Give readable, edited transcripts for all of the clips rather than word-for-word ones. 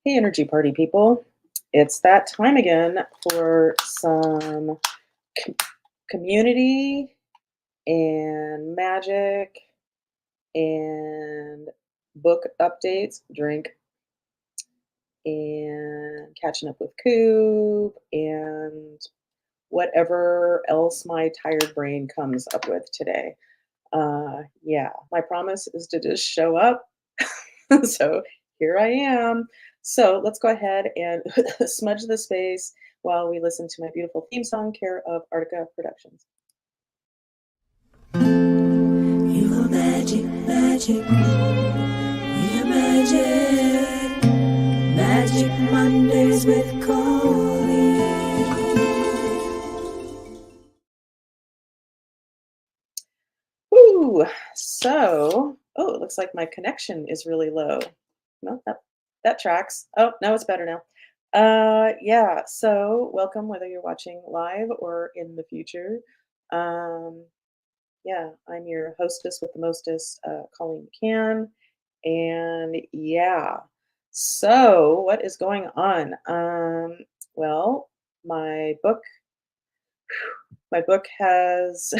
Hey, energy party people. It's that time again for some com- community and magic and book updates, drink, and catching up with Coop and whatever else my tired brain comes up with today. Yeah, my promise is to just show up. So here I am. So let's go ahead and smudge the space while we listen to my beautiful theme song, care of Artica Productions. You are magic, magic. We are magic. Magic Mondays with Colleen. Woo! So, oh, it looks like my connection is really low. No, that tracks. Oh, no, it's better now. Yeah. So, welcome whether you're watching live or in the future. Um, Yeah, I'm your hostess with the mostest, Colleen McCann. And yeah, so what is going on? Well, my book, my book has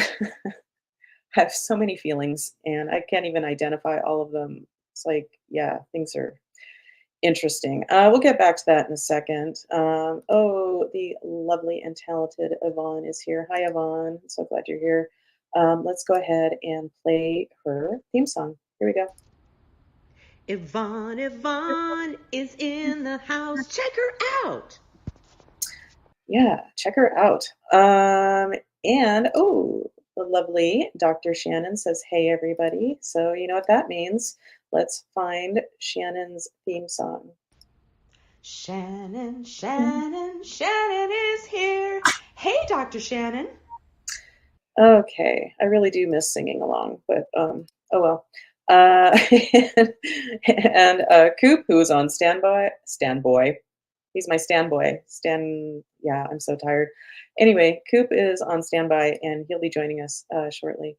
have so many feelings, and I can't even identify all of them. It's like, yeah, things are interesting. We'll get back to that in a second. Oh, the lovely and talented Yvonne is here. Hi, Yvonne. So glad you're here. Let's go ahead and play her theme song. Here we go. Yvonne is in the house. Check her out. Yeah, check her out. And oh, the lovely Dr. Shannon says, "Hey, everybody." So you know what that means. Let's find Shannon's theme song. Shannon is here. Hey, Dr. Shannon. Okay, I really do miss singing along, but oh well. Uh, and Coop, who is on standby. He's my standboy. Yeah, I'm so tired. Anyway, Coop is on standby, and he'll be joining us shortly.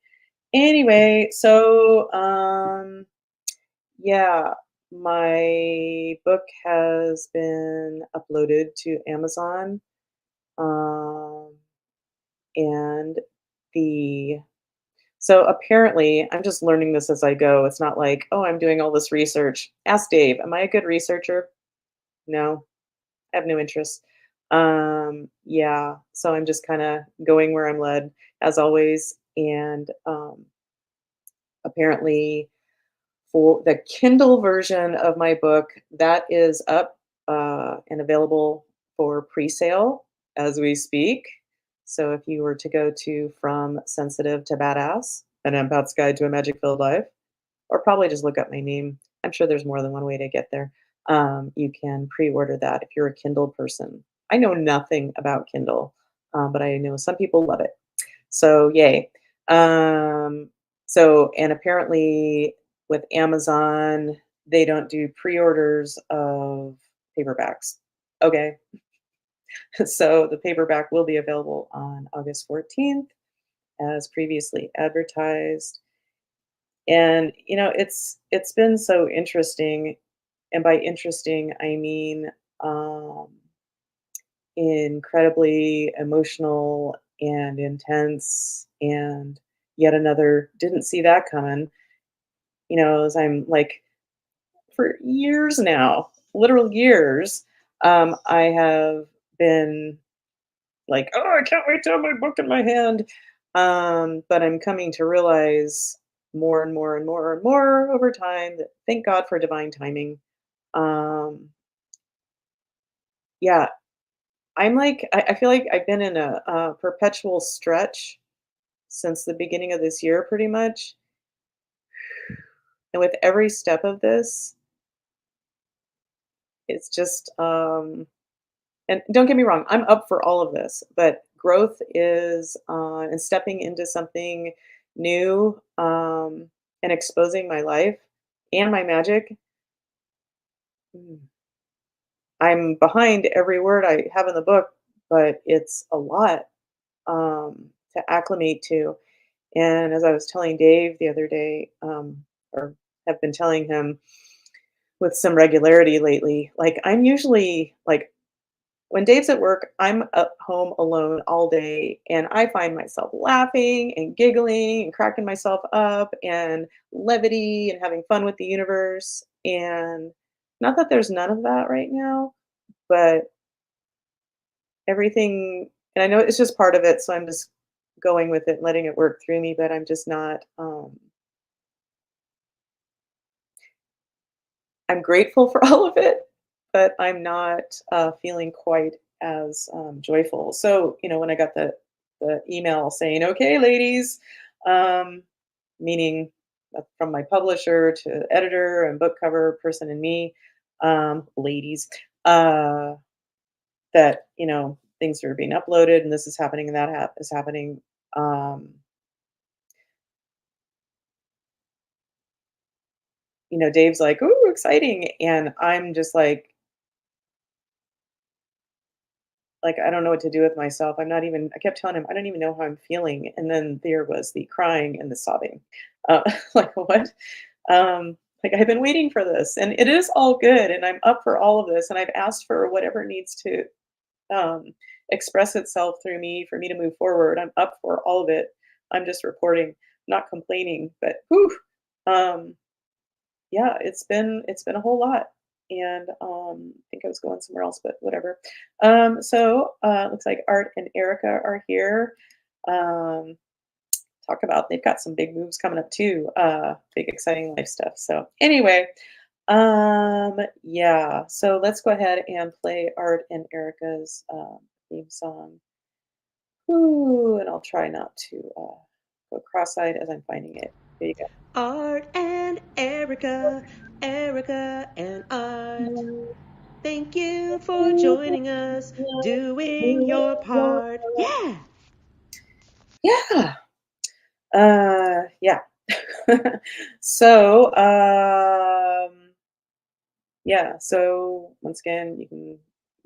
Anyway, so yeah, my book has been uploaded to Amazon, um, and the so apparently, I'm just learning this as I go. It's not like, oh, I'm doing all this research. Ask Dave, am I a good researcher? No, I have no interest. Yeah, so I'm just kind of going where I'm led, as always. And apparently, for the Kindle version of my book, that is up and available for pre-sale as we speak. So if you were to go to From Sensitive to Badass, an empath's guide to a magic filled life, or probably just look up my name. I'm sure there's more than one way to get there. You can pre-order that if you're a Kindle person. I know nothing about Kindle, but I know some people love it. So yay. Um, so and apparently with Amazon, they don't do pre-orders of paperbacks. Okay. So the paperback will be available on August 14th as previously advertised. And it's been so interesting, and by interesting I mean um incredibly emotional and intense, and yet another didn't see that coming. As I'm like, for years now, literal years, I have been like, oh, I can't wait to have my book in my hand. But I'm coming to realize more and more and more and more over time that thank God for divine timing. Um, yeah, I feel like I've been in a perpetual stretch since the beginning of this year, pretty much. And with every step of this, it's just, and don't get me wrong, I'm up for all of this, but growth is, and stepping into something new, and exposing my life and my magic. mm, I'm behind every word I have in the book, but it's a lot to acclimate to. And as I was telling Dave the other day, or have been telling him, with some regularity lately. Like, I'm usually like when Dave's at work, I'm at home alone all day, and I find myself laughing and giggling and cracking myself up and levity and having fun with the universe. And not that there's none of that right now, but everything, and I know it's just part of it, so I'm just going with it and letting it work through me, but I'm just not, I'm grateful for all of it, but I'm not feeling quite as joyful. So, when I got the email saying, "Okay, ladies," um, meaning from my publisher to editor and book cover person and me, ladies, uh, that things are being uploaded and this is happening and that is happening. Um, Dave's like, "Ooh, exciting," and I'm just like, I don't know what to do with myself. I kept telling him, "I don't even know how I'm feeling." And then there was the crying and the sobbing. Like, what? Like, I've been waiting for this and it is all good. And I'm up for all of this. And I've asked for whatever needs to um, express itself through me for me to move forward. I'm up for all of it. I'm just reporting, not complaining, but whew, um, yeah, it's been a whole lot, and, I think I was going somewhere else, but whatever. Looks like Art and Erica are here. Um, talk about they've got some big moves coming up too, big exciting life stuff. So anyway, yeah, so let's go ahead and play Art and Erica's, theme song. Ooh, and I'll try not to, go cross-eyed as I'm finding it. Here you Art and Erica, Erica and Art. Thank you for joining us, doing your part. go. Yeah! Yeah. Yeah. So, yeah, so once again, you can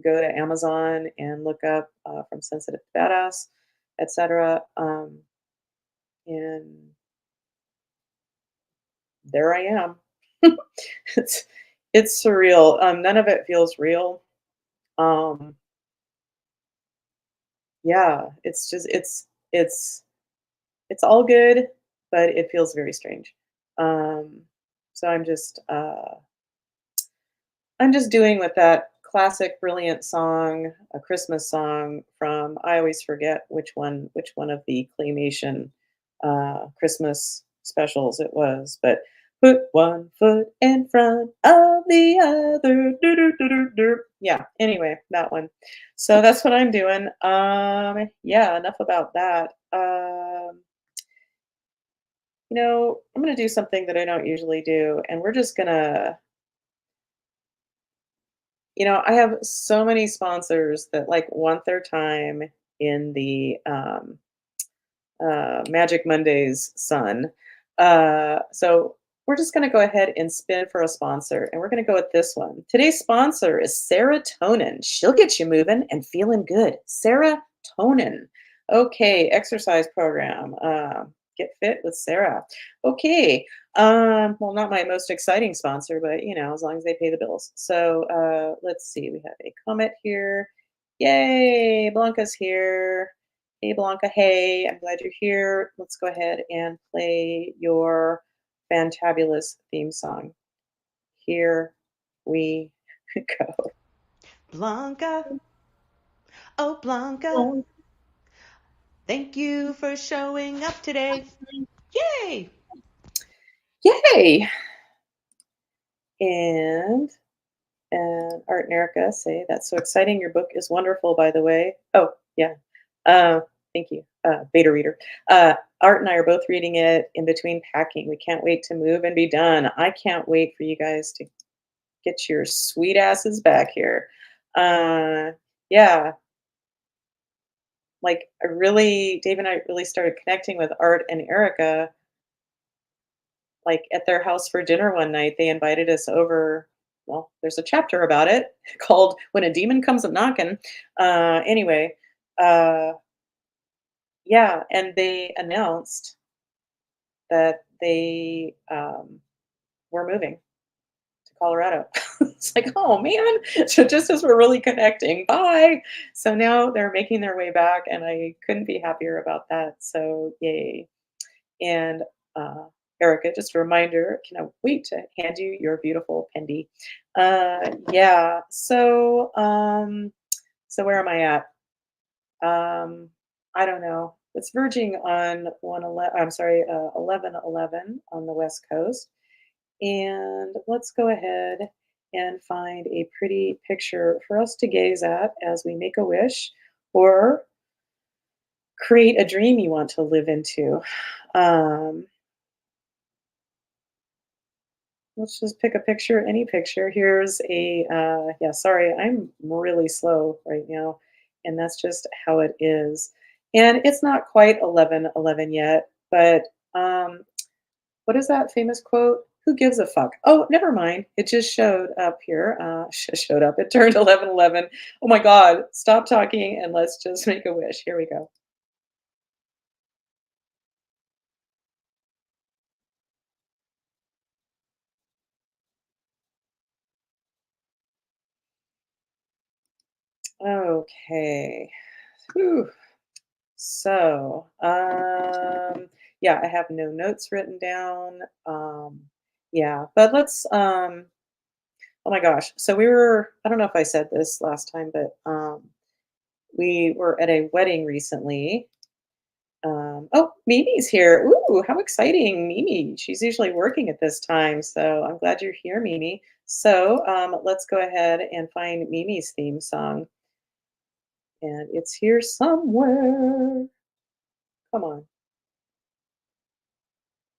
go to Amazon and look up From Sensitive to Badass, etc. And there I am. it's it's surreal. None of it feels real. Um, yeah, it's it's all good, but it feels very strange. Um, so I'm just doing with that classic brilliant song, a Christmas song from, I always forget which one of the claymation Christmas specials it was, but put one foot in front of the other. Do, do, do, do, do. Yeah, anyway, that one. So that's what I'm doing. Yeah, enough about that. I'm gonna do something that I don't usually do, and we're just gonna I have so many sponsors that like want their time in the Magic Mondays sun. So we're just going to go ahead and spin for a sponsor, and we're going to go with this one. Today's sponsor is Serotonin. She'll get you moving and feeling good. Serotonin. Okay, exercise program. Get fit with Sarah. Okay. Well, not my most exciting sponsor, but as long as they pay the bills. So let's see. We have a comment here. Yay, Blanca's here. Hey, Blanca. Hey, I'm glad you're here. Let's go ahead and play your fantabulous theme song. Here we go. Blanca, oh Blanca, thank you for showing up today. Yay! Yay! And Art and Erica say, "That's so exciting. Your book is wonderful, by the way." Oh, yeah. Thank you, beta reader. Art and I are both reading it in between packing. We can't wait to move and be done. I can't wait for you guys to get your sweet asses back here. Uh, yeah, like Dave and I really started connecting with Art and Erica, like at their house for dinner one night. They invited us over. Well, there's a chapter about it called "When a Demon Comes a Knockin'." Anyway, uh, yeah, and they announced that they were moving to Colorado. It's like, oh man, so just as we're really connecting, bye. So now they're making their way back, and I couldn't be happier about that. So yay. And uh, Erica, just a reminder, cannot wait to hand you your beautiful pendy. Yeah. So where am I at? I don't know. It's verging on 111. I'm sorry, 11:11 on the West Coast. And let's go ahead and find a pretty picture for us to gaze at as we make a wish or create a dream you want to live into. Um, let's just pick a picture, any picture. Here's yeah, sorry, I'm really slow right now. And that's just how it is. And it's not quite 11:11 yet, but what is that famous quote? Who gives a fuck? Oh, never mind. It just showed up here. Showed up. It turned 11:11. Oh my God. Stop talking and let's just make a wish. Here we go. Okay. Whew. So, yeah, I have no notes written down. Yeah, but oh my gosh. So I don't know if I said this last time, but we were at a wedding recently. Oh, Mimi's here. Ooh, how exciting, Mimi. She's usually working at this time, so I'm glad you're here, Mimi. So let's go ahead and find Mimi's theme song. And it's here somewhere. Come on.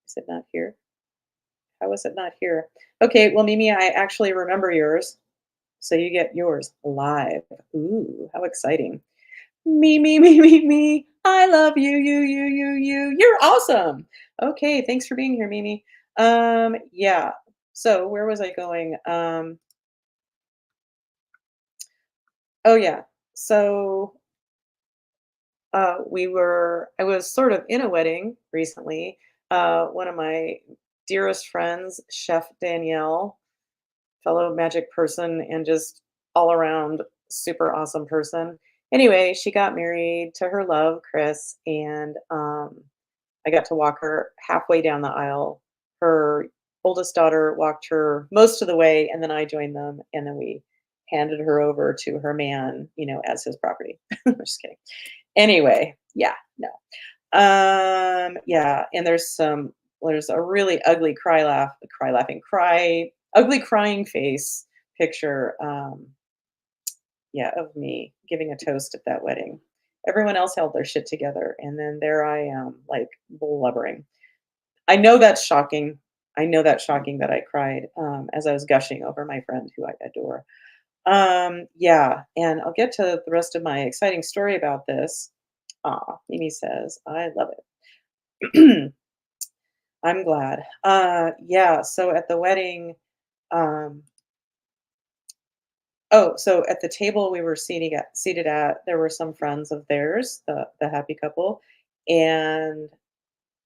Is it not here? How is it not here? Okay, well, Mimi, I actually remember yours. So you get yours live. Ooh, how exciting. Me. I love you, you. You're awesome. Okay, thanks for being here, Mimi. Yeah. So where was I going? Oh yeah. So I was sort of in a wedding recently. One of my dearest friends, Chef Danielle, fellow magic person and just all around super awesome person. Anyway, she got married to her love, Chris, and I got to walk her halfway down the aisle. Her oldest daughter walked her most of the way, and then I joined them, and then we handed her over to her man, as his property. Just kidding. Anyway, yeah, no. Yeah, and there's a really ugly ugly crying face picture, yeah, of me giving a toast at that wedding. Everyone else held their shit together, and then there I am, like, blubbering. I know that's shocking. I know that's shocking that I cried, as I was gushing over my friend who I adore. Yeah, and I'll get to the rest of my exciting story about this. Aw, Mimi says, "I love it." I'm glad. Yeah, so at the wedding, um so at the table we were seated at, there were some friends of theirs, the happy couple, and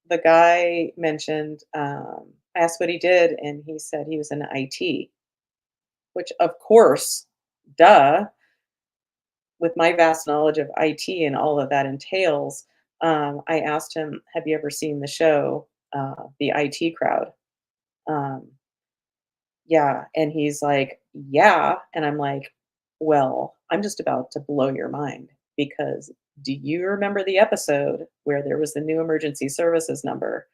the guy mentioned, I asked what he did, and he said he was in IT, which of course, duh, with my vast knowledge of IT and all that that entails, I asked him, "Have you ever seen the show, The IT Crowd?" Um, yeah, and he's like, "Yeah," and I'm like, "Well, I'm just about to blow your mind because do you remember the episode where there was the new emergency services number?"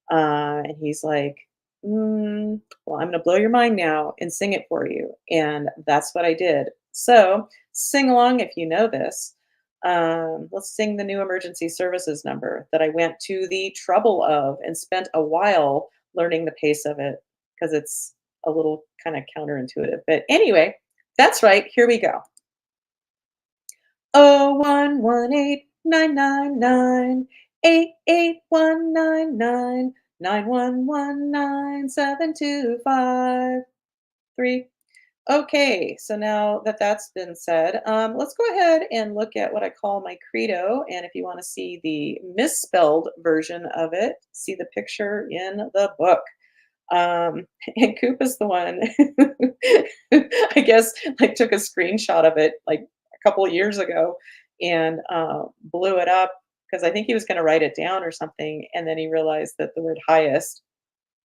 And he's like, "Well, I'm gonna blow your mind now and sing it for you." And that's what I did. So sing along if you know this. Let's sing the new emergency services number that I went to the trouble of and spent a while learning the pace of it because it's a little kind of counterintuitive. But anyway, that's right. Here we go. 011899988119971197253. Okay, so now that that's been said, let's go ahead and look at what I call my credo. And if you want to see the misspelled version of it, see the picture in the book. And Coop is the one I guess like took a screenshot of it like a couple of years ago and blew it up because I think he was going to write it down or something, and then he realized that the word highest,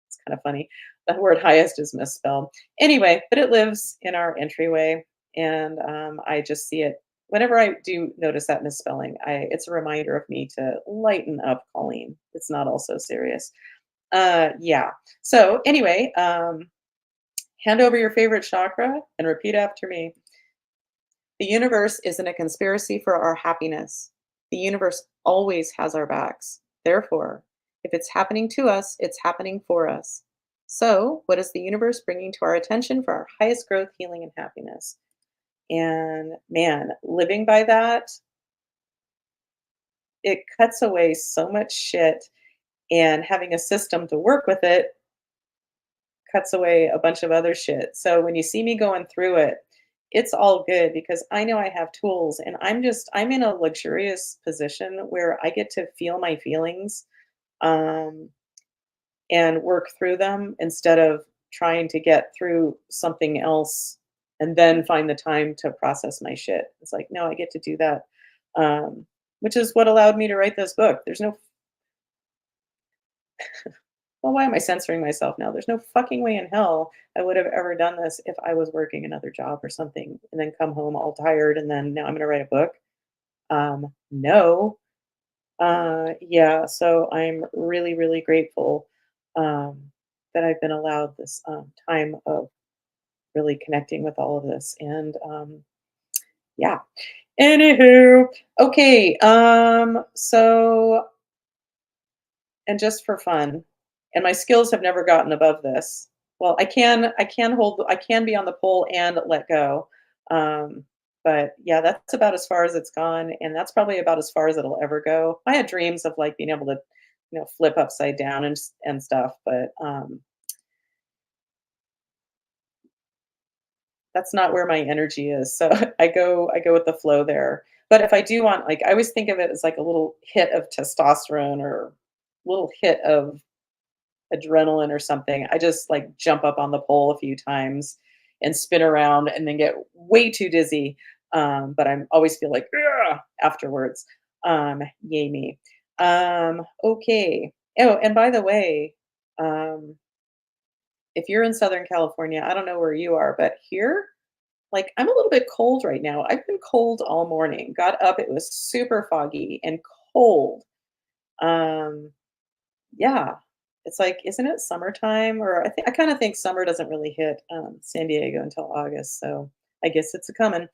it's kind of funny, the word highest is misspelled. Anyway, but it lives in our entryway, and I just see it whenever I do notice that misspelling. It's a reminder of me to lighten up, Colleen. It's not all so serious. Yeah. So anyway, hand over your favorite chakra and repeat after me. The universe isn't a conspiracy for our happiness. The universe always has our backs. Therefore, if it's happening to us, it's happening for us. So, what is the universe bringing to our attention for our highest growth, healing, and happiness? And man, living by that, it cuts away so much shit. And having a system to work with it cuts away a bunch of other shit. So when you see me going through it, it's all good because I know I have tools, and I'm in a luxurious position where I get to feel my feelings um and work through them instead of trying to get through something else and then find the time to process my shit. It's like, no, I get to do that. Which is what allowed me to write this book. There's no Well, why am I censoring myself now? There's no fucking way in hell I would have ever done this if I was working another job or something and then come home all tired and then now I'm gonna write a book. No. Yeah, so I'm really, really grateful that I've been allowed this time of really connecting with all of this. And yeah. Anywho, okay. So and just for fun, and my skills have never gotten above this. Well, I can be on the pole and let go. Um, but yeah, that's about as far as it's gone, and that's probably about as far as it'll ever go. I had dreams of like being able to, flip upside down and stuff, but that's not where my energy is. So I go with the flow there. But if I do want, like, I always think of it as like a little hit of testosterone or little hit of adrenaline or something, I just like jump up on the pole a few times and spin around and then get way too dizzy. But I always feel like "Ugh," afterwards. Yay me. Okay. Oh, and by the way, um, if you're in Southern California, I don't know where you are, but here, like I'm a little bit cold right now. I've been cold all morning. Got up, it was super foggy and cold. Um, Yeah. It's like, isn't it summertime? Or I kind of think summer doesn't really hit San Diego until August, so I guess it's a coming.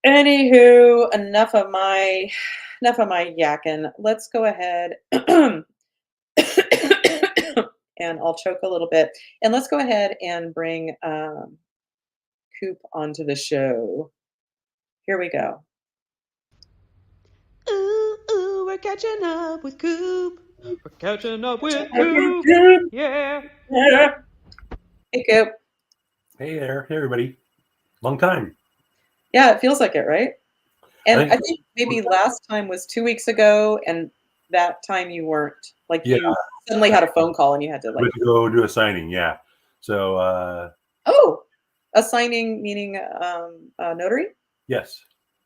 Anywho, enough of my yakking. Let's go ahead and I'll choke a little bit. And let's go ahead and bring Coop onto the show. Here we go. Ooh, ooh, we're catching up with Coop. We're catching up with Coop. Yeah. Hey, Coop. Hey there, hey everybody. Long time. Yeah, it feels like it, right? I And I think, think maybe last time was 2 weeks ago, and that time you weren't. Like, yeah, you suddenly had a phone call and you had to, I like went to go do a signing. Yeah. So, oh, a signing meaning, a notary? yes.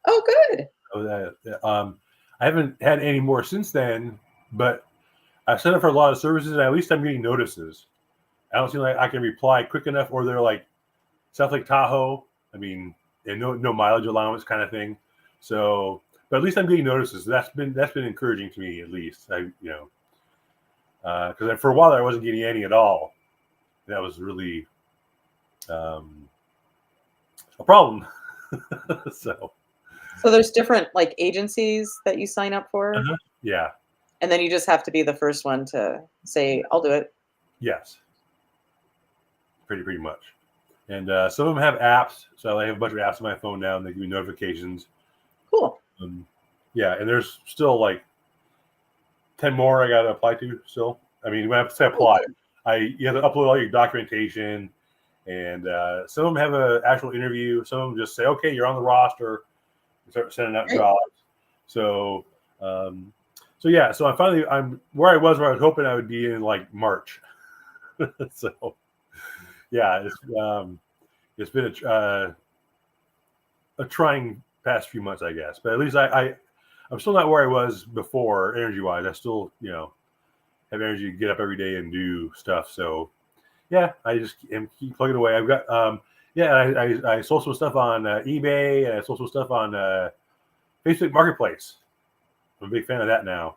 Oh, good. So, I haven't had any more since then, but I've signed up for a lot of services, and at least I'm getting notices. I don't seem like I can reply quick enough, or they're like South Lake Tahoe. I mean, and no mileage allowance kind of thing. So, but at least I'm getting notices. That's been encouraging to me, at least. Because for a while there, I wasn't getting any at all. That was really a problem. So, So there's different, like, agencies that you sign up for, yeah, and then you just have to be the first one to say, "I'll do it." yes, pretty much. And some of them have apps, so I have a bunch of apps on my phone now, and they give me notifications. Cool. Yeah, and there's still like 10 more I got to apply to still. I mean, when I say Oh, apply, good. you have to upload all your documentation, and some of them have an actual interview. Some of them just say, "Okay, you're on the roster," and start sending out Great. jobs. So, um, so yeah, so I'm where I was hoping I would be in like March. So yeah, it's been a trying past few months, I guess. But at least I'm still not where I was before, energy wise. I still have energy to get up every day and do stuff. So yeah, I just am keep plugging away. I've got yeah, I sold some stuff on eBay, and I sold some stuff on Facebook Marketplace. I'm a big fan of that now.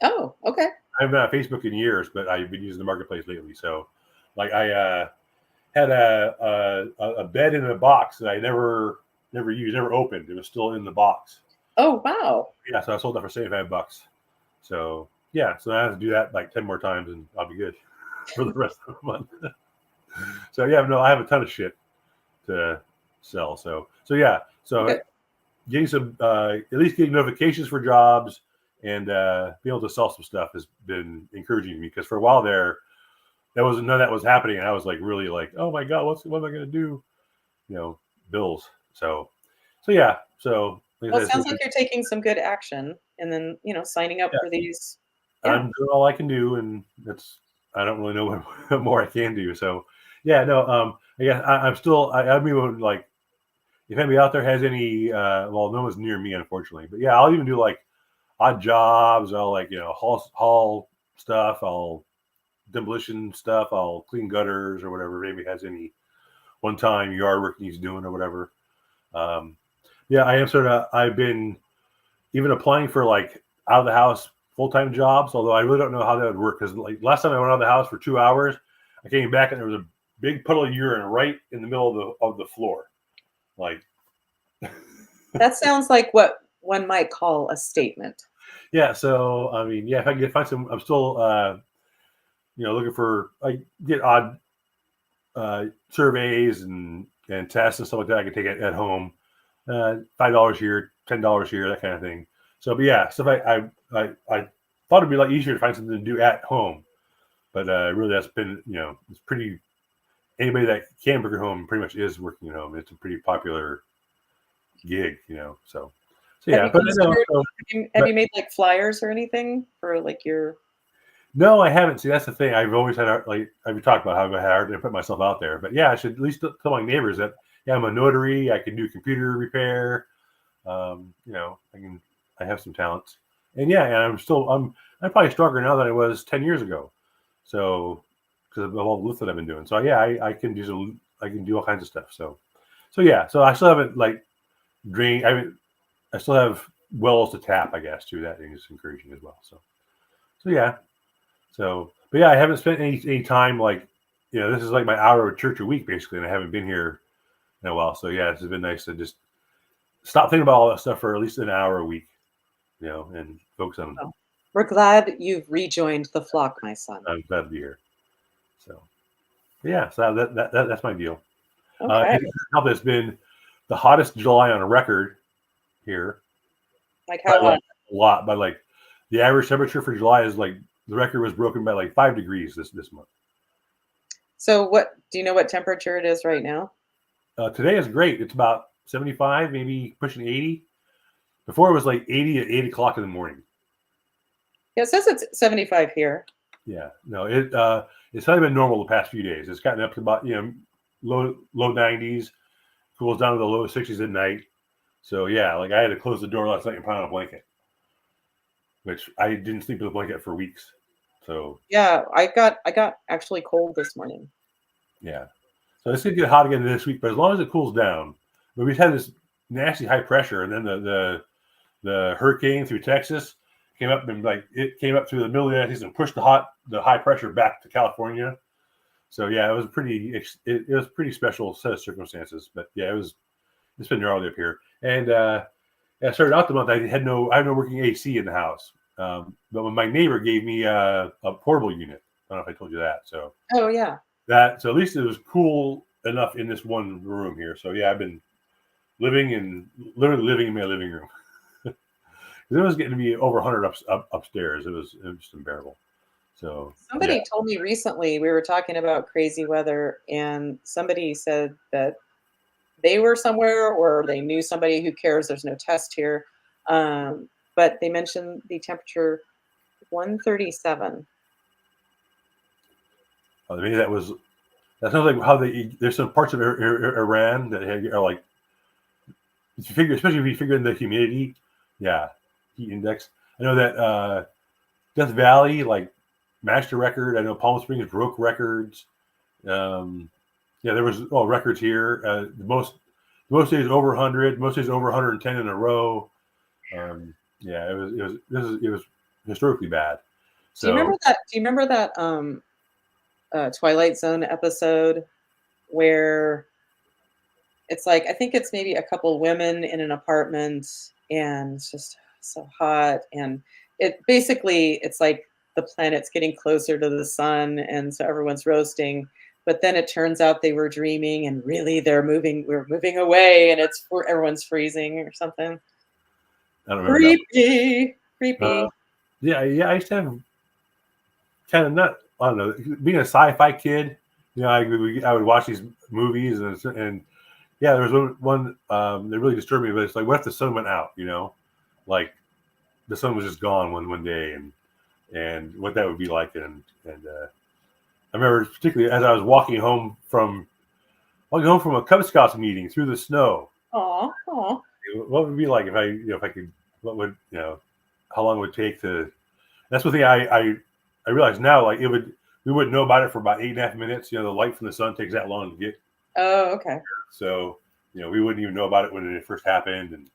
Oh, okay. I haven't been on Facebook in years, but I've been using the Marketplace lately. So, like, I had a bed in a box that I never used, never opened. It was still in the box. Oh, wow. Yeah, so I sold that for $75. So yeah, so I have to do that like 10 more times, and I'll be good for the rest of the month. So yeah, no, I have a ton of shit to sell. So yeah, so Okay. getting some at least getting notifications for jobs and being able to sell some stuff has been encouraging to me, because for a while there, none of that was happening, and I was like really like, oh my god, what am I going to do? Bills. So yeah, so like Well, I it said, sounds like you're taking some good action and then, signing up yeah, for these. Yeah. I'm doing all I can do, and I don't really know what more I can do. So yeah, no, I guess I'm still I mean, like, if anybody out there has any well, no one's near me, unfortunately, but yeah, I'll even do like odd jobs. I'll, like, haul stuff. I'll demolition stuff. I'll clean gutters or whatever. Maybe has any one time yard work he's doing or whatever. Um, yeah, I am I've been even applying for like out of the house full time jobs. Although I really don't know how that would work, because like last time I went out of the house for 2 hours, I came back and there was a big puddle of urine right in the middle of the floor. Like, That sounds like what one might call a statement. yeah. So I mean, yeah, if I can find some, I'm still looking for, I get odd surveys and tests and stuff like that I can take at home. $5 here, $10 here, that kind of thing. So, but yeah, stuff I thought it'd be a lot easier to find something to do at home, but really that's been, it's pretty. Anybody that can work at home pretty much is working at home. It's a pretty popular gig, So Have yeah, you but considered, have you made like flyers or anything for like your? no, I haven't. See, that's the thing. I've always had like I've talked about how I had hard to put myself out there, but yeah, I should at least tell my neighbors that, yeah, I'm a notary. I can do computer repair. I have some talents, and yeah, and I'm probably stronger now than I was 10 years ago. So, because of all the lift that I've been doing. So yeah, I can do all kinds of stuff. So yeah, so I still haven't like drained. I still have wells to tap, I guess, too. That is encouraging as well. So yeah. But yeah, I haven't spent any time, like, this is like my hour of church a week basically, and I haven't been here in a while. So yeah, this has been nice to just stop thinking about all that stuff for at least an hour a week, and focus on. Oh, we're glad you've rejoined the flock, my son. I'm glad to be here. So yeah, so that's my deal. Okay. Now it's been the hottest July on a record here. Like By how like hot? a lot, by like the average temperature for July is like the record was broken by like 5 degrees this month. So do you know what temperature it is right now? Today is great. It's about 75, maybe pushing 80. Before it was like 80 at 8 o'clock in the morning. Yeah, it says it's 75 here. Yeah, no, it's not been normal the past few days. It's gotten up to about low 90s, cools down to the low 60s at night. So yeah, like I had to close the door last night and put on a blanket, which I didn't sleep with a blanket for weeks. So Yeah, I got actually cold this morning. yeah, so it's gonna get hot again this week, but as long as it cools down. But we've had this nasty high pressure, and then the hurricane through Texas came up, and like it came up through the middle of the United States and pushed the high pressure back to California. So yeah, it was it was pretty special set of circumstances. But yeah, it's been gnarly up here. And I started out the month, I had no working AC in the house. But when my neighbor gave me a portable unit, I don't know if I told you that. So Oh yeah. so at least it was cool enough in this one room here. So yeah, I've been literally living in my living room. It was getting to be over 100 upstairs. It was just unbearable. So Somebody yeah. told me recently, we were talking about crazy weather, and somebody said that they were somewhere or they knew somebody. Who cares? There's no test here. But they mentioned the temperature 137. Maybe that sounds like how there's some parts of Iran that are like, if you figure, especially if you figure in the humidity, yeah, heat index. I know that Death Valley like matched a record. I know Palm Springs broke records. Yeah, there was records here. Most days over 100, most days over 110 in a row. Yeah, it was historically bad. Do you So remember that? Do you remember that Twilight Zone episode where it's like, I think it's maybe a couple women in an apartment and it's just so hot, and it's like the planet's getting closer to the sun, and so everyone's roasting. But then it turns out they were dreaming, and really we're moving away, and everyone's freezing or something. I don't remember Creepy, that. creepy. Yeah, I used to have kind of not. I don't know. Being a sci-fi kid, I would watch these movies and yeah, there was one that really disturbed me. But it's like, what if the sun went out? Like the sun was just gone one day, and what that would be like. And I remember particularly as I was walking home from a Cub Scouts meeting through the snow. Aw, aw. What would it be like if I could? What would how long it would take to? That's one thing I realize now. Like we wouldn't know about it for about 8.5 minutes. The light from the sun takes that long to get. Oh, okay. So we wouldn't even know about it when it first happened. And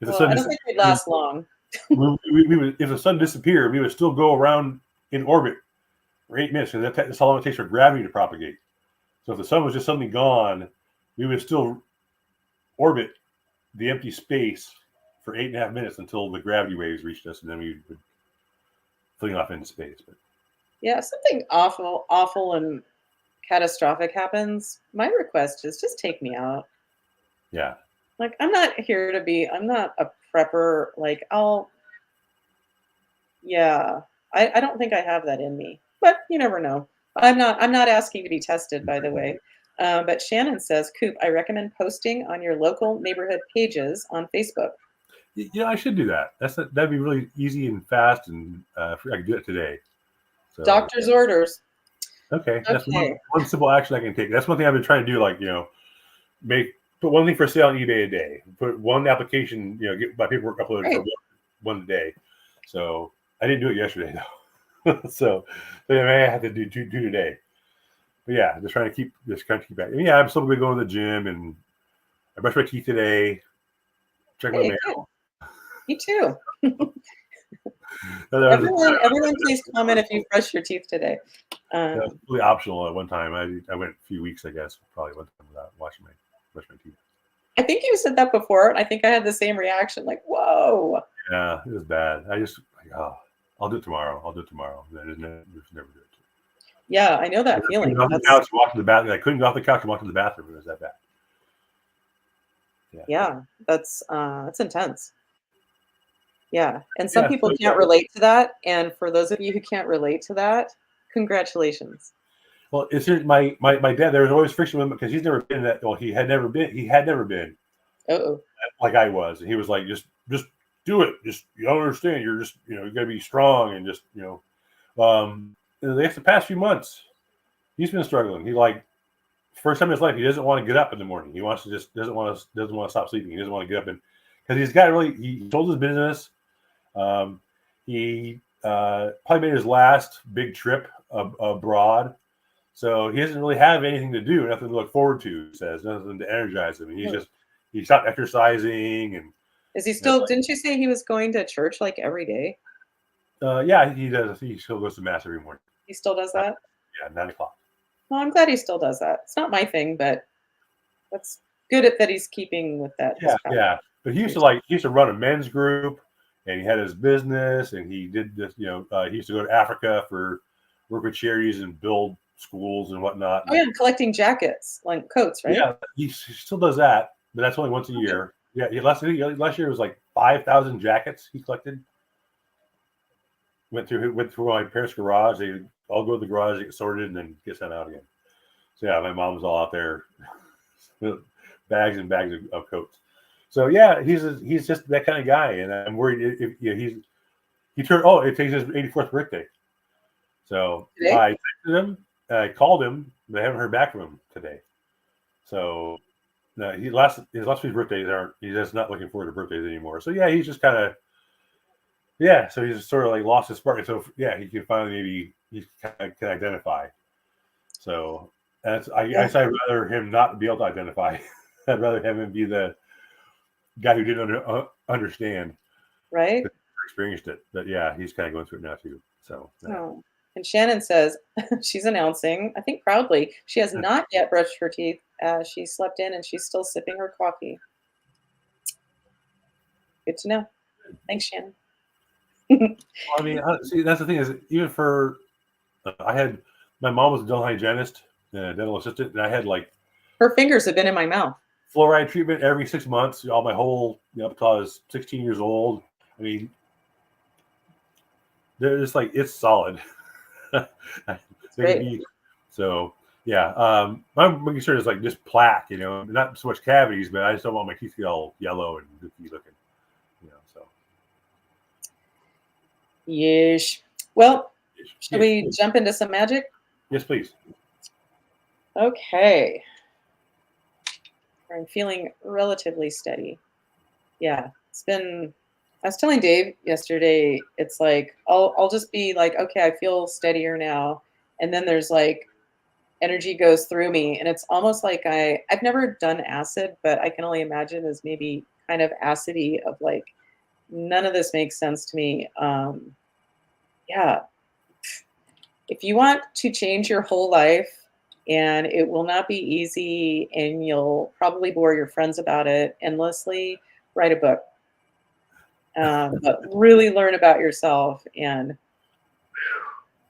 if the Well, sun I don't think we'd last long. we would, if the sun disappeared, we would still go around in orbit for 8 minutes, because that's how long it takes for gravity to propagate. So if the sun was just suddenly gone, we would still orbit the empty space for 8.5 minutes until the gravity waves reached us, and then we would fling off into space. But Yeah, if something awful and catastrophic happens, my request is just take me out. yeah, Like, I'm not a prepper. Like, I don't think I have that in me, but you never know. I'm not asking to be tested, by the way. But Shannon says, Coop, I recommend posting on your local neighborhood pages on Facebook. I should do that. That'd be really easy and fast, and I could do it today. So, Doctor's orders. Okay, that's Okay. one simple action I can take. That's one thing I've been trying to do. Like put one thing for sale on eBay a day. Put one application, get my paperwork uploaded for one day. So I didn't do it yesterday though. so I may have to do today. But yeah, just trying to keep back. And yeah, I'm still going to go to the gym, and I brushed my teeth today. Check my mail. Good. Me too. Everyone, please comment if you brush your teeth today. It was really optional at one time. I went a few weeks, I guess, probably one time without brushing my teeth. I think you said that before, and I think I had the same reaction. Like, whoa. Yeah, it was bad. I just I'll do it tomorrow. And I just never do it. Yeah, I know that feeling. I couldn't go off the couch and walk to the bathroom. It was that bad. Yeah, that's intense. Yeah, and some people can't relate to that. And for those of you who can't relate to that, congratulations. Well, it's my dad. There was always friction with him because he's never been that. Well, he had never been. Uh-oh. Like I was, and he was like, just do it. Just you don't understand. You're just you got to be strong and just the past few months, he's been struggling. He first time in his life, he doesn't want to get up in the morning. He wants to doesn't want to stop sleeping. He doesn't want to get up because he's got he sold his business. He probably made his last big trip abroad, so he doesn't really have anything to do, nothing to look forward to. He says nothing to energize him. He stopped exercising. And is he still? Didn't you say he was going to church like every day? Yeah, he does. He still goes to mass every morning. He still does that? Yeah, 9:00. Well, I'm glad he still does that. It's not my thing, but that's good that he's keeping with that. Yeah. But he used to run a men's group, and he had his business, and he did this. He used to go to Africa for work with charities and build schools and whatnot. Oh yeah, and collecting jackets, like coats, right? Yeah, he still does that, but that's only once a year. Yeah, last year it was like 5,000 jackets he collected. Went through my parents' garage. They all go to the garage, get sorted, and then get sent out again. So yeah, my mom was all out there, bags and bags of coats. So yeah, he's just that kind of guy, and I'm worried if he turned. Oh, it takes his 84th birthday. So Today? I texted him, I called him, but I haven't heard back from him today. So no, his last week's birthdays aren't. He's just not looking forward to birthdays anymore. So yeah, he's just kind of So he's sort of like lost his spark. So yeah, he can finally maybe he can identify. So Yeah. I'd rather him not be able to identify. I'd rather have him be the guy who didn't understand, Right? experienced it. But yeah, he's kind of going through it now too. So Oh. And Shannon says she's announcing, I think proudly, she has not yet brushed her teeth. She slept in and she's still sipping her coffee. Good to know. Thanks, Shannon. I mean, see, that's the thing is even for I had my mom was a dental hygienist, dental assistant, and I had like Her fingers have been in my mouth. fluoride treatment every 6 months, all my whole up until I was 16 years old. I mean, they're just like it's solid. It's They can great. be so yeah. My concern is like just plaque, not so much cavities, but I just don't want my teeth to get all yellow and goofy looking, So Yeesh. Well, shall yes, we jump into some magic? yes, please. Okay. I'm feeling relatively steady. Yeah, it's been. I was telling Dave yesterday. It's like I'll just be like, okay, I feel steadier now, and then there's like energy goes through me, and it's almost like I've never done acid, but I can only imagine as maybe kind of acidy of like none of this makes sense to me. Yeah, if you want to change your whole life, and it will not be easy, and you'll probably bore your friends about it endlessly, write a book. But really learn about yourself. And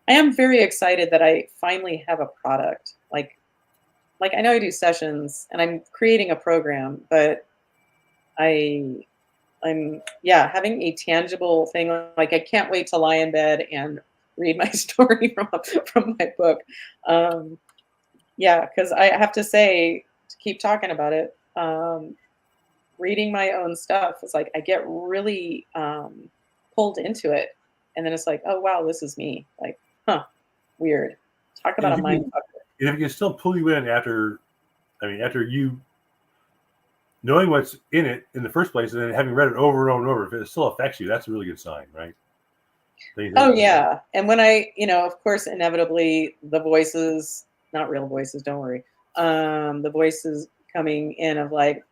I am very excited that I finally have a product. Like I know I do sessions and I'm creating a program, but I I'm yeah having a tangible thing. Like I can't wait to lie in bed and read my story from my book. Um, yeah, because I have to say to keep talking about it. Reading my own stuff is like I get really pulled into it, and then it's like, oh wow, this is me. Like, huh, weird. Talk And about a mind fucker. if it can still pull you in after, I mean, after you knowing what's in it in the first place, and then having read it over and over and over, if it still affects you, that's a really good sign, right? Oh yeah, and when of course, inevitably the voices, not real voices, don't worry. The voices coming in of like,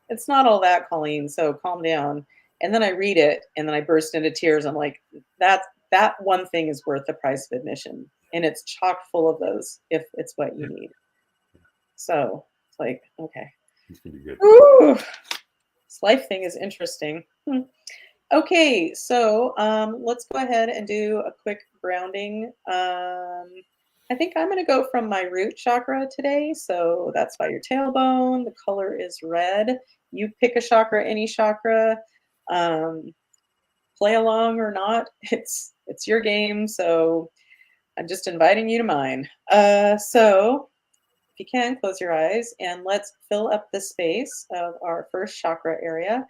it's not all that, Colleen. So calm down. And then I read it, and then I burst into tears. I'm like, that one thing is worth the price of admission, and it's chock full of those if it's what you need. So it's like, okay, It's gonna be good. ooh, this life thing is interesting. Okay, so let's go ahead and do a quick grounding. I think I'm going to go from my root chakra today. So that's by your tailbone. The color is red. You pick a chakra, any chakra. Um, Play along or not. It's your game. So I'm just inviting you to mine. So if you can, close your eyes and let's fill up the space of our first chakra area,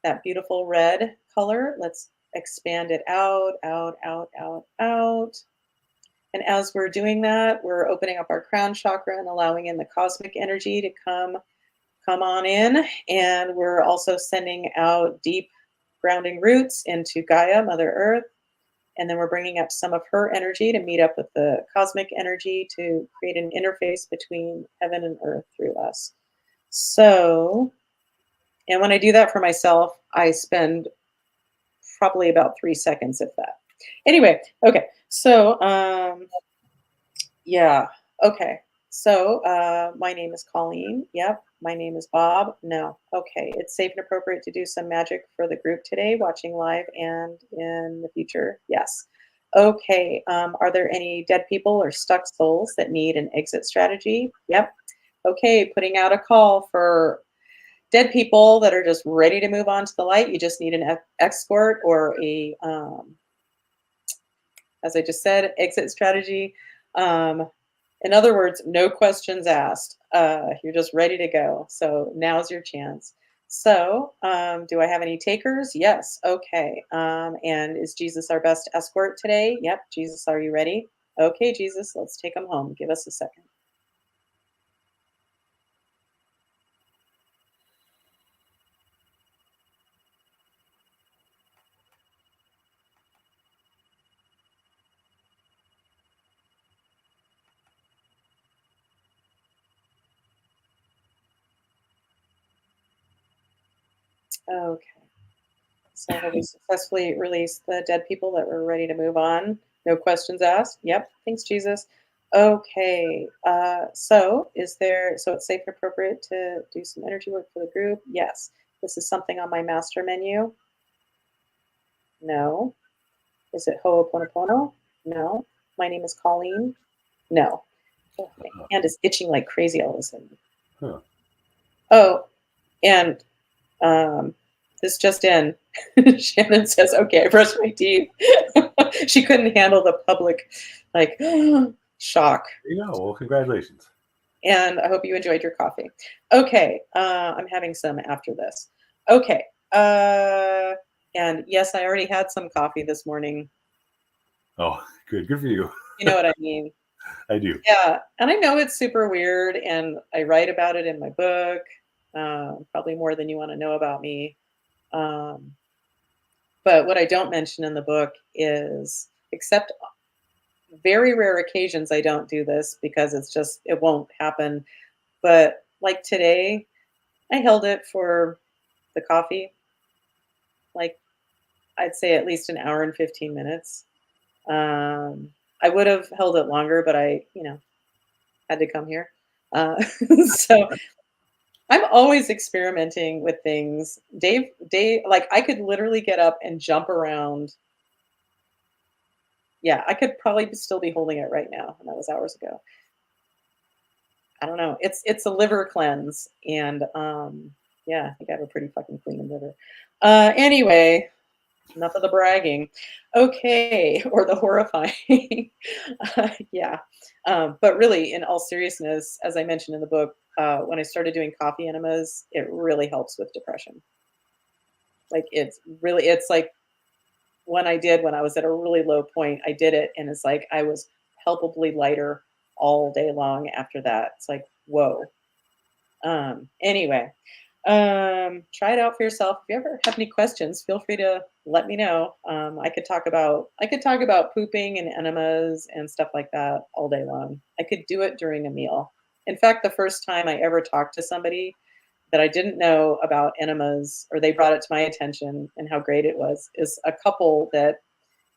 that beautiful red color. Let's expand it out, out, out, out, out. And as we're doing that, we're opening up our crown chakra and allowing in the cosmic energy to come on in. And we're also sending out deep grounding roots into Gaia, Mother Earth. And then we're bringing up some of her energy to meet up with the cosmic energy to create an interface between heaven and earth through us. So, and when I do that for myself, I spend probably about 3 seconds, if that. Anyway, okay. So, yeah. Okay. So, my name is Colleen. Yep. My name is Bob. No. Okay. It's safe and appropriate to do some magic for the group today, watching live and in the future. Yes. Okay. Are there any dead people or stuck souls that need an exit strategy? Yep. Okay. Putting out a call for dead people that are just ready to move on to the light. You just need an escort or as I just said, exit strategy. In other words, no questions asked. You're just ready to go. So now's your chance. So, do I have any takers? Yes. Okay. And is Jesus our best escort today? Yep. Jesus, are you ready? Okay, Jesus, let's take him home. Give us a second. Okay. So have we successfully released the dead people that were ready to move on? No questions asked? Yep. Thanks, Jesus. Okay. So it's safe and appropriate to do some energy work for the group? Yes. This is something on my master menu? No. Is it Ho'oponopono? No. My name is Colleen? No. Oh, my hand is itching like crazy all of a sudden. Huh. Oh, and this just in. Shannon says, okay, I brushed my teeth. She couldn't handle the public like shock. There you go. Well, congratulations. And I hope you enjoyed your coffee. Okay, I'm having some after this. Okay, and yes, I already had some coffee this morning. Oh, good. Good for you. You know what I mean? I do. Yeah, and I know it's super weird, and I write about it in my book, probably more than you want to know about me. Um, but what I don't mention in the book is, except very rare occasions, I don't do this because it won't happen. But like today, I held it for the coffee, like I'd say at least an hour and 15 minutes. I would have held it longer, but I had to come here. So I'm always experimenting with things. Dave, like I could literally get up and jump around. Yeah, I could probably still be holding it right now, and that was hours ago. I don't know. It's a liver cleanse, and yeah, I think I have a pretty fucking clean liver. Anyway, enough of the bragging. Okay, or the horrifying. Yeah, but really, in all seriousness, as I mentioned in the book, when I started doing coffee enemas, it really helps with depression. Like it's like when I was at a really low point, I did it, and it's like I was palpably lighter all day long after that. It's like, whoa. Anyway, try it out for yourself. If you ever have any questions, feel free to let me know. I could talk about pooping and enemas and stuff like that all day long. I could do it during a meal. In fact, the first time I ever talked to somebody that I didn't know about enemas, or they brought it to my attention and how great it was, is a couple that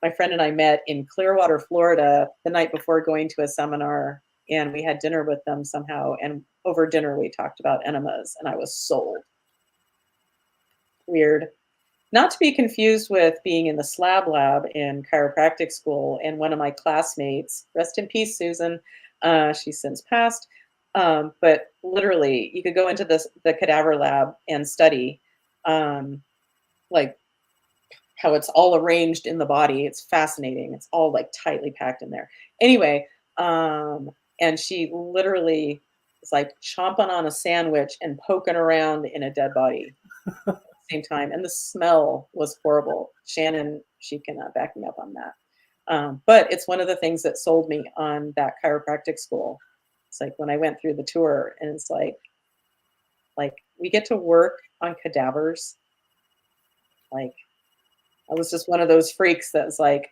my friend and I met in Clearwater, Florida, the night before going to a seminar, and we had dinner with them somehow. And over dinner, we talked about enemas, and I was sold. Weird. Not to be confused with being in the slab lab in chiropractic school, and one of my classmates, rest in peace, Susan, she's since passed. But literally, you could go into the cadaver lab and study, like how it's all arranged in the body. It's fascinating. It's all like tightly packed in there. Anyway, and she literally was like chomping on a sandwich and poking around in a dead body at the same time. And the smell was horrible. Shannon, she can back me up on that. But it's one of the things that sold me on that chiropractic school. It's like when I went through the tour, and it's like we get to work on cadavers. Like I was just one of those freaks that was like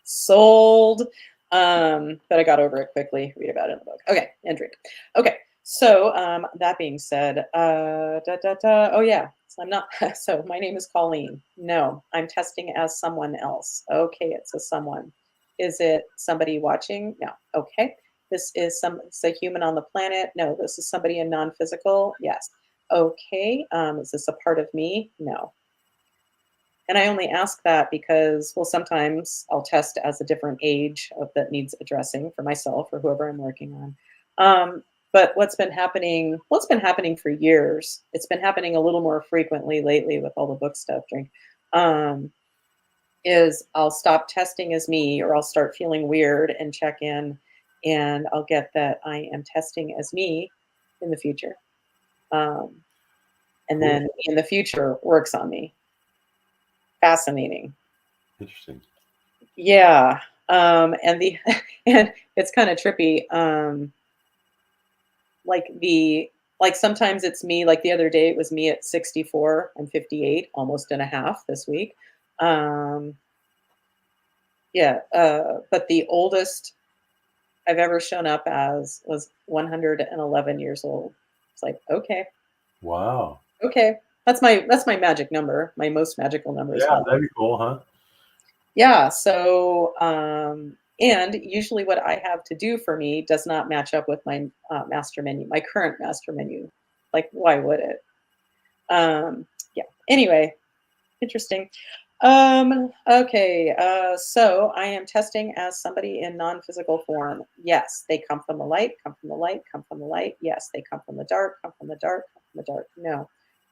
sold. But I got over it quickly. Read about it in the book. Okay, and drink. Okay, so that being said, oh yeah, so I'm not. So my name is Colleen. No, I'm testing as someone else. Okay, it's a someone. Is it somebody watching? No. Okay. It's a human on the planet. No, this is somebody in non-physical. Yes. Okay. Is this a part of me? No. And I only ask that because, well, sometimes I'll test as a different age that needs addressing for myself or whoever I'm working on. But what's been happening, well, it's been happening for years. It's been happening a little more frequently lately with all the book stuff, drink, is I'll stop testing as me, or I'll start feeling weird and check in, and I'll get that I am testing as me in the future. Um, and Cool. then in the future works on me. Fascinating. Interesting. Yeah. And the and it's kind of trippy. Like the like sometimes it's me. Like the other day, it was me at 64. I'm 58, almost and a half this week. Um, yeah, but the oldest I've ever shown up as was 111 years old. It's like, okay, Wow. okay. That's my magic number. My most magical number is Yeah, one. that'd be cool, huh? Yeah, so and usually what I have to do for me does not match up with my master menu, my current master menu. Like, why would it? Yeah. Anyway, interesting. Okay, so I am testing as somebody in non-physical form. Yes, they come from the light, come from the light, come from the light. Yes, they come from the dark, come from the dark, come from the dark. No.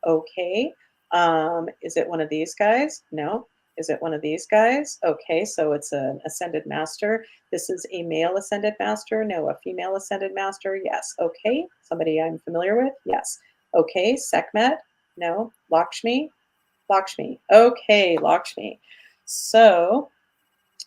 Okay. Is it one of these guys? No. Is it one of these guys? Okay, so it's an ascended master. This is a male ascended master. No, a female ascended master. Yes. Okay. Somebody I'm familiar with? Yes. Okay, Sekhmet? No. Lakshmi? Lakshmi. Okay, Lakshmi. So,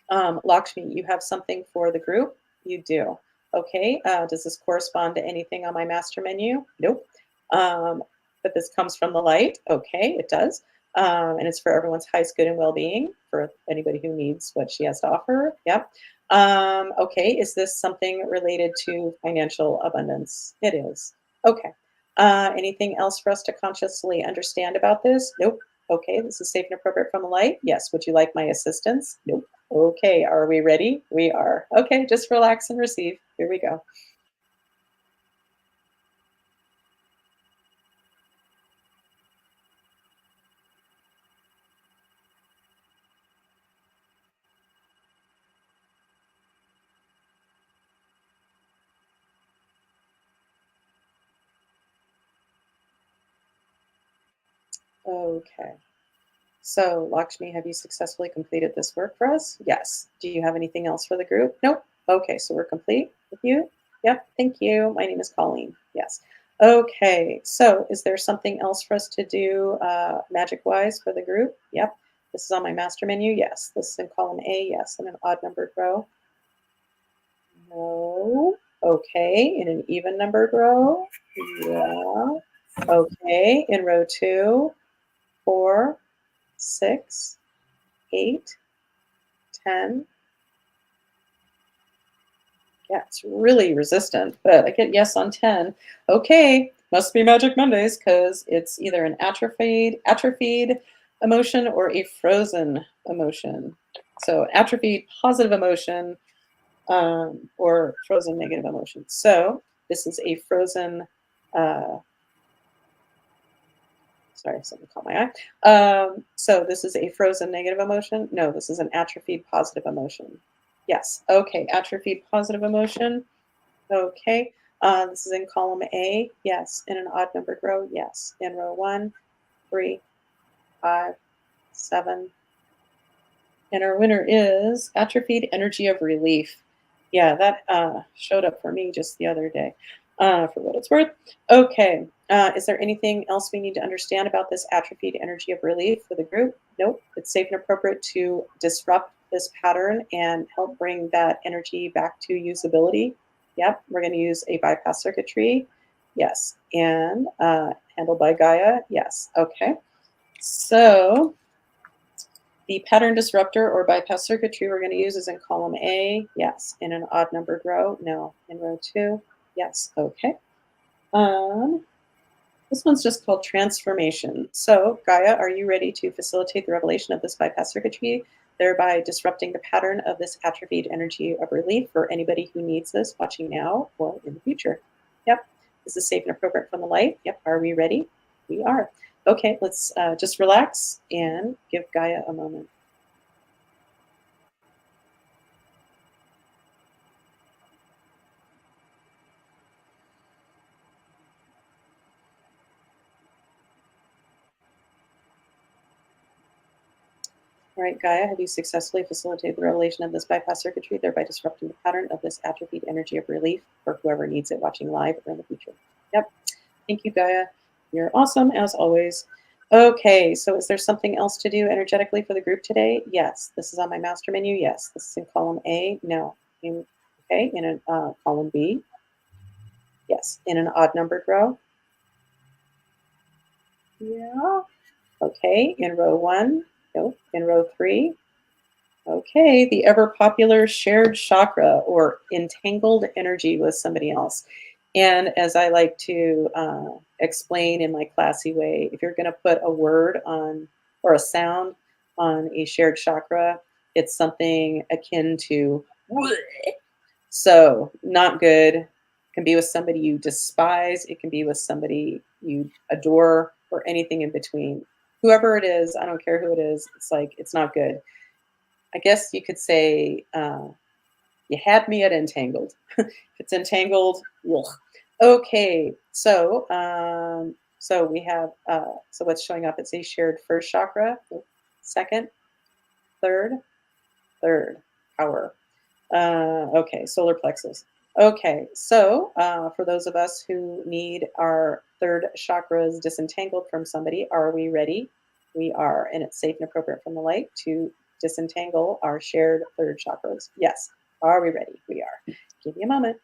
Lakshmi, you have something for the group? You do. Okay, does this correspond to anything on my master menu? Nope. Um, but this comes from the light. Okay, it does. And it's for everyone's highest good and well-being, for anybody who needs what she has to offer. Yep. Okay, is this something related to financial abundance? It is. Okay. Anything else for us to consciously understand about this? Nope. Okay, this is safe and appropriate from the light. Yes. Would you like my assistance? Nope. Okay, are we ready? We are. Okay, just relax and receive. Here we go. Okay. So, Lakshmi, have you successfully completed this work for us? Yes. Do you have anything else for the group? Nope. Okay, so we're complete with you? Yep, thank you. My name is Colleen. Yes. Okay, so is there something else for us to do magic-wise for the group? Yep. This is on my master menu. Yes. This is in column A. Yes. In an odd-numbered row. No. Okay. In an even numbered row? Yeah. Okay. In row 2, 4, 6, 8, 10. Yeah, it's really resistant, but I get yes on 10. Okay, must be Magic Mondays because it's either an atrophied emotion or a frozen emotion. So atrophied positive emotion or frozen negative emotion. So this is a frozen. Uh, Sorry, something caught my eye. So this is a frozen negative emotion. No, this is an atrophied positive emotion. Yes. Okay. Atrophied positive emotion. Okay. This is in column A. Yes. In an odd numbered row. Yes. In row 1, 3, 5, 7. And our winner is atrophied energy of relief. Yeah, that showed up for me just the other day, for what it's worth. Okay. Is there anything else we need to understand about this atrophied energy of relief for the group? Nope. It's safe and appropriate to disrupt this pattern and help bring that energy back to usability. Yep. We're going to use a bypass circuitry. Yes. And handled by Gaia. Yes. Okay. So the pattern disruptor or bypass circuitry we're going to use is in column A. Yes. In an odd numbered row? No. In row 2? Yes. Okay. Um, this one's just called transformation. So, Gaia, are you ready to facilitate the revelation of this bypass circuitry, thereby disrupting the pattern of this atrophied energy of relief for anybody who needs this watching now or in the future? Yep. This is safe and appropriate from the light. Yep. Are we ready? We are. Okay, let's just relax and give Gaia a moment. All right, Gaia, have you successfully facilitated the revelation of this bypass circuitry, thereby disrupting the pattern of this atrophied energy of relief for whoever needs it watching live or in the future? Yep. Thank you, Gaia. You're awesome, as always. Okay, so is there something else to do energetically for the group today? Yes. This is on my master menu. Yes. This is in column A. No. Okay, in column B. Yes. In an odd numbered row. Yeah. Okay, in row 1. Nope. In row 3. Okay, the ever popular shared chakra or entangled energy with somebody else. And as I like to explain in my classy way, if you're going to put a word on or a sound on a shared chakra, it's something akin to "Bleh." So, not good. Can be with somebody you despise, it can be with somebody you adore, or anything in between. Whoever it is, I don't care who it is, it's like, it's not good. I guess you could say, you had me at entangled. If it's entangled, ugh. Okay, so we have, so what's showing up? It's a shared first chakra, second, third, power. Okay, solar plexus. Okay, so for those of us who need our third chakras disentangled from somebody, are we ready? We are, and it's safe and appropriate from the light to disentangle our shared third chakras. Yes. Are we ready? We are. Give me a moment.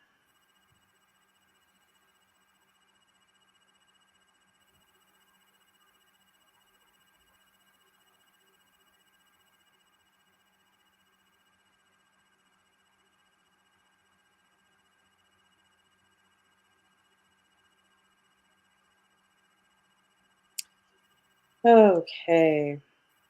Okay.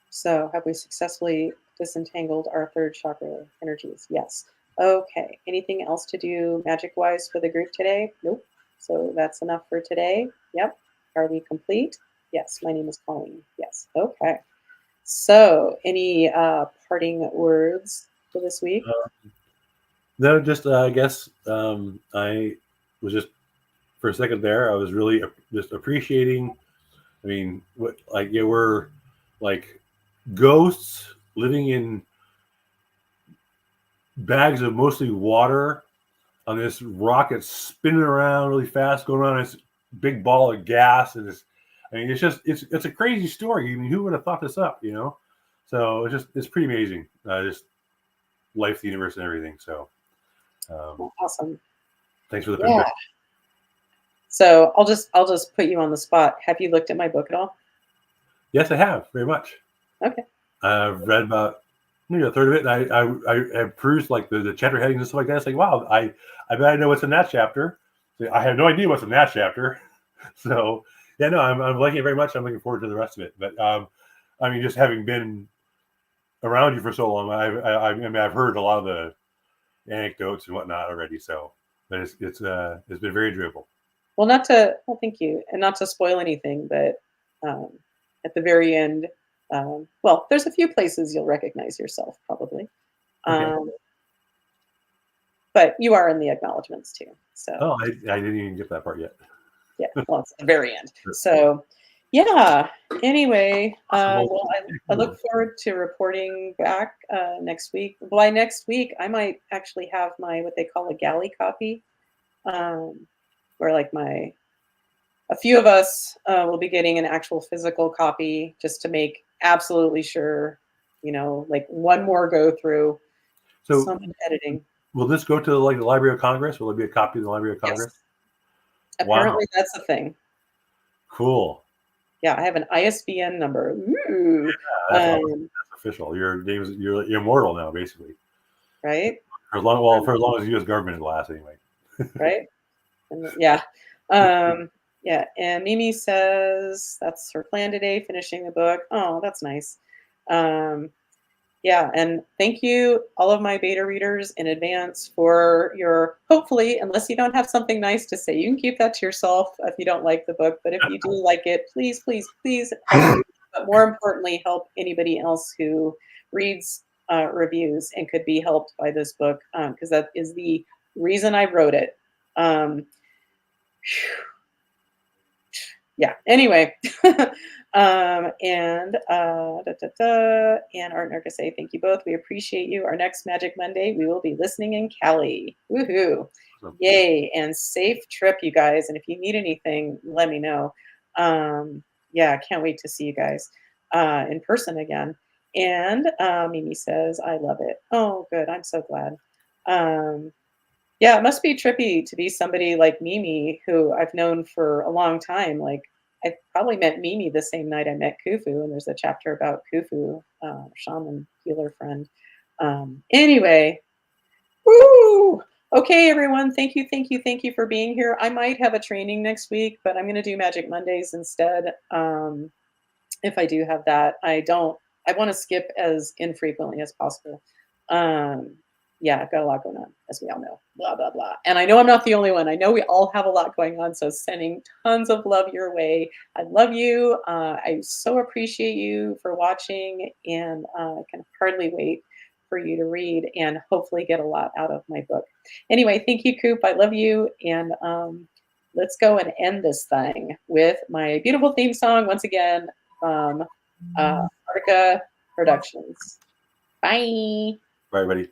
So, have we successfully disentangled our third chakra energies? Yes. Okay. Anything else to do magic wise for the group today? Nope. So, that's enough for today. Yep. Are we complete? Yes. My name is Colleen. Yes. Okay. So, any parting words for this week? No, just I guess I was just for a second there. I was really just appreciating. I mean, what like yeah, we're like ghosts living in bags of mostly water on this rocket spinning around really fast, going around this big ball of gas, and it's. I mean, it's just it's a crazy story. I mean, who would have thought this up? You know, so it's pretty amazing. Just life, the universe, and everything. So, Awesome. thanks for the Yeah. perspective. So, I'll just put you on the spot. Have you looked at my book at all? Yes, I have very much. Okay. I've read about maybe a third of it, and I perused like the chapter headings and stuff like that. It's like, wow, I bet I know what's in that chapter. So I have no idea what's in that chapter. So yeah, no, I'm liking it very much. I'm looking forward to the rest of it. But I mean, just having been around you for so long, I mean, I've heard a lot of the anecdotes and whatnot already. So, but it's been very enjoyable. Well, well, thank you, and not to spoil anything, but um, at the very end, well, there's a few places you'll recognize yourself probably, Okay. but you are in the acknowledgments too. Oh, So I didn't even get that part yet. yeah, well, it's the very end. So yeah. Anyway, Possible. well, I look forward to reporting back next week. By next week, I might actually have my what they call a galley copy, um, where like my a few of us will be getting an actual physical copy just to make absolutely sure, like one more go through, So, some editing. will this go to like the Library of Congress? Will there be a copy of the Library of Yes, Congress? Wow, apparently that's a thing. cool. Yeah, I have an ISBN number. Ooh. That's awesome. That's official. Your name's you're immortal now, basically. Right, For as long as the U.S. government lasts, anyway. right, and yeah. Yeah, and Mimi says that's her plan today, finishing the book. Oh, that's nice. Um, Yeah, and thank you, all of my beta readers in advance for your hopefully, unless you don't have something nice to say, you can keep that to yourself if you don't like the book. But if you do like it, please, please, please help me. But more importantly, help anybody else who reads reviews and could be helped by this book because that is the reason I wrote it. Um, yeah. Anyway, and Art and Erica say thank you both. We appreciate you. Our next Magic Monday, we will be listening in Cali. Woohoo! Yay! And safe trip, you guys. And if you need anything, let me know. Um, yeah, can't wait to see you guys in person again. And Mimi says, I love it. Oh, good. I'm so glad. Yeah, it must be trippy to be somebody like Mimi, who I've known for a long time. Like, I probably met Mimi the same night I met Khufu, and there's a chapter about Khufu, shaman healer friend. Anyway, woo! Okay, everyone. Thank you, thank you, thank you for being here. I might have a training next week, but I'm going to do Magic Mondays instead. If I do have that, I want to skip as infrequently as possible. Yeah, I've got a lot going on, as we all know, blah, blah, blah. And I know I'm not the only one. I know we all have a lot going on. So sending tons of love your way. I love you. I so appreciate you for watching, and I can hardly wait for you to read and hopefully get a lot out of my book. Anyway, thank you, Coop. I love you. And let's go and end this thing with my beautiful theme song once again from Artica Productions. Bye. Bye, everybody.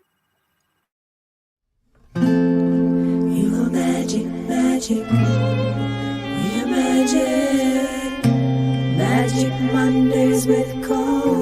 You are magic, magic. We are magic. Magic Mondays with Cole.